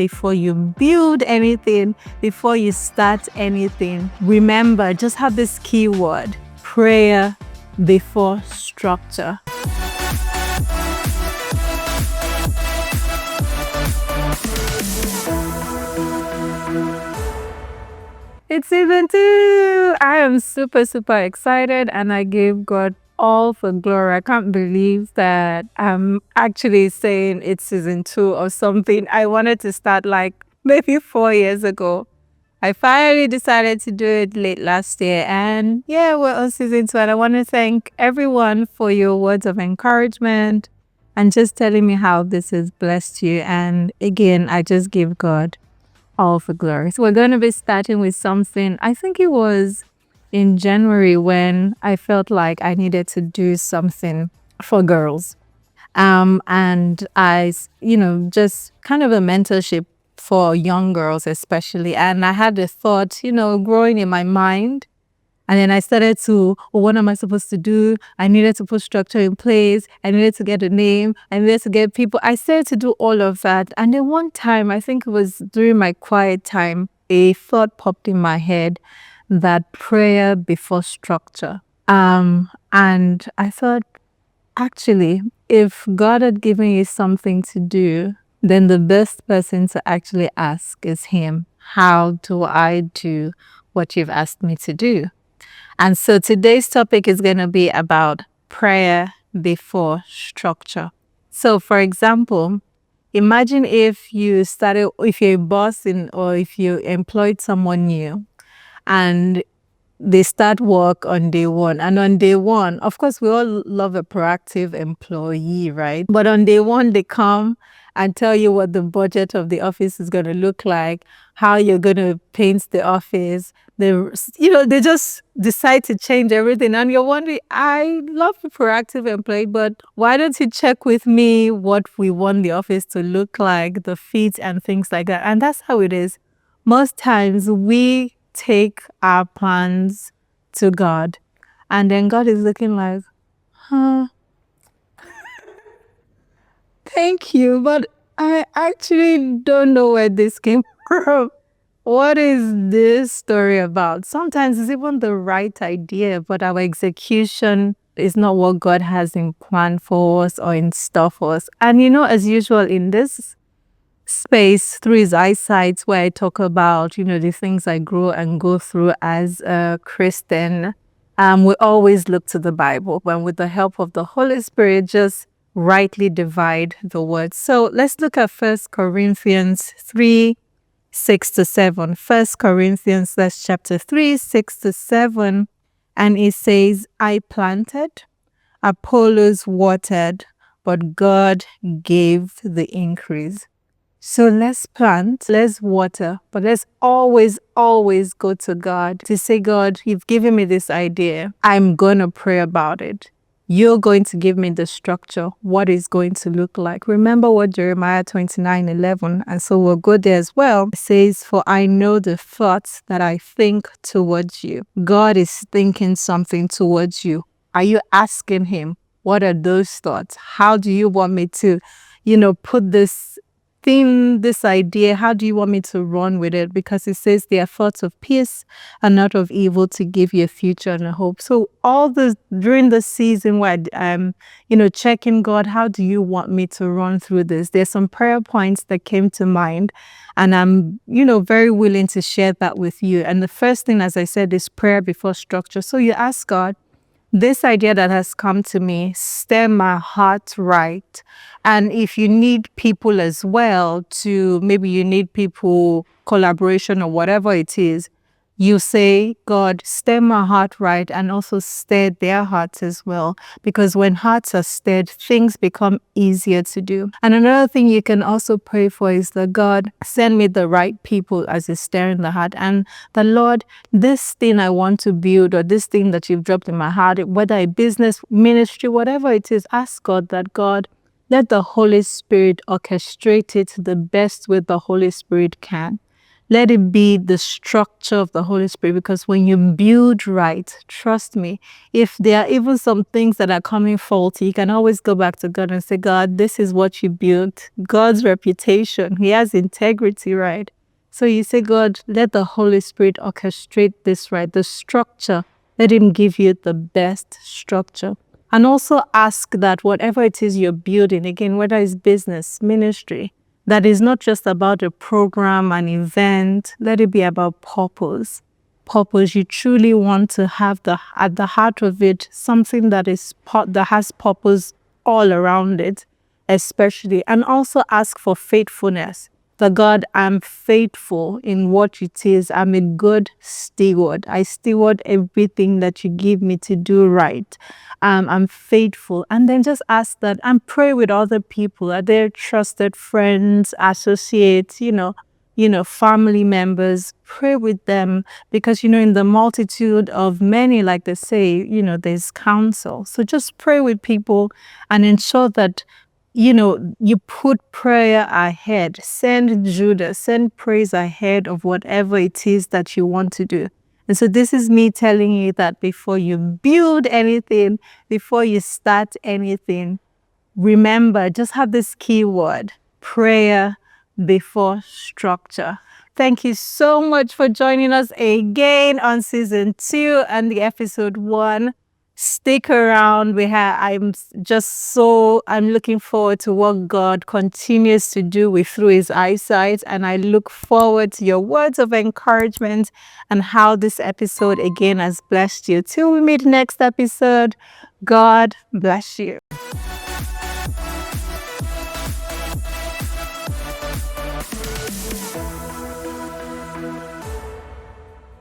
before you build anything, before you start anything, remember, just have this key word: prayer before structure. It's season 2. I am super, super excited, and I give God all for glory. I can't believe that I'm actually saying it's season 2 or something. I wanted to start like maybe 4 years ago. I finally decided to do it late last year, and yeah, we're on season 2. And I want to thank everyone for your words of encouragement and just telling me how this has blessed you. And again, I just give God all for glory. So we're going to be starting with something. I think it was in January when I felt like I needed to do something for girls. And I, just kind of a mentorship for young girls especially. And I had a thought, growing in my mind. And then I started to, what am I supposed to do? I needed to put structure in place. I needed to get a name. I needed to get people. I started to do all of that. And then one time, I think it was during my quiet time, a thought popped in my head that prayer before structure. And I thought, actually, if God had given you something to do, then the best person to actually ask is Him. How do I do what you've asked me to do? And so today's topic is going to be about prayer before structure. So for example, imagine if you're a boss or if you employed someone new and they start work on day 1. And on day 1, of course, we all love a proactive employee, right? But on day 1, they come and tell you what the budget of the office is going to look like, how you're going to paint the office. They just decide to change everything. And you're wondering, I love a proactive employee, but why don't you check with me what we want the office to look like, the feet and things like that? And that's how it is. Most times we take our plans to God, and then God is looking like, thank you, but I actually don't know where this came from. What is this story about? Sometimes it's even the right idea, but our execution is not what God has in plan for us or in store for us. And as usual in this space, through His eyesight, where I talk about, the things I grow and go through as a Christian, we always look to the Bible, and with the help of the Holy Spirit, just rightly divide the word. So let's look at 1 Corinthians 3, 6-7. 1 Corinthians, that's chapter 3, 6-7. And it says, I planted, Apollos watered, but God gave the increase. So let's plant, let's water, but let's always, always go to God to say, God, you've given me this idea. I'm going to pray about it. You're going to give me the structure, what it's going to look like. Remember what Jeremiah 29:11, and so we'll go there as well. It says, for I know the thoughts that I think towards you. God is thinking something towards you. Are you asking Him, what are those thoughts? How do you want me to, put this theme, this idea, how do you want me to run with it? Because it says they are thoughts of peace and not of evil, to give you a future and a hope. So during the season where I'm, checking God, how do you want me to run through this? There's some prayer points that came to mind, and I'm, very willing to share that with you. And the first thing, as I said, is prayer before structure. So you ask God, this idea that has come to me, stir my heart right. And if you need people as well maybe you need people, collaboration or whatever it is, you say, God, stir my heart right, and also stir their hearts as well. Because when hearts are stirred, things become easier to do. And another thing you can also pray for is that God, send me the right people as is stirring the heart. And the Lord, this thing I want to build, or this thing that you've dropped in my heart, whether a business, ministry, whatever it is, ask God that, God, let the Holy Spirit orchestrate it the best way the Holy Spirit can. Let it be the structure of the Holy Spirit, because when you build right, trust me, if there are even some things that are coming faulty, you can always go back to God and say, God, this is what you built. God's reputation, he has integrity, right? So you say, God, let the Holy Spirit orchestrate this right, the structure. Let him give you the best structure. And also ask that whatever it is you're building, again, whether it's business, ministry, that is not just about a program, an event. Let it be about purpose. Purpose. You truly want to have at the heart of it something that has purpose all around it, especially. And also ask for faithfulness. That God, I'm faithful in what it is. I'm a good steward. I steward everything that you give me to do right. I'm faithful. And then just ask that and pray with other people. Are there trusted friends, associates, family members? Pray with them, because, in the multitude of many, like they say, there's counsel. So just pray with people and ensure that you put prayer ahead. Send Judah, send praise ahead of whatever it is that you want to do. And so this is me telling you that before you build anything, before you start anything, remember, just have this key word: prayer before structure. Thank you so much for joining us again on season 2 and the episode 1. Stick around. I'm looking forward to what God continues to do through his eyesight. And I look forward to your words of encouragement and how this episode again has blessed you. Till we meet next episode, God bless you.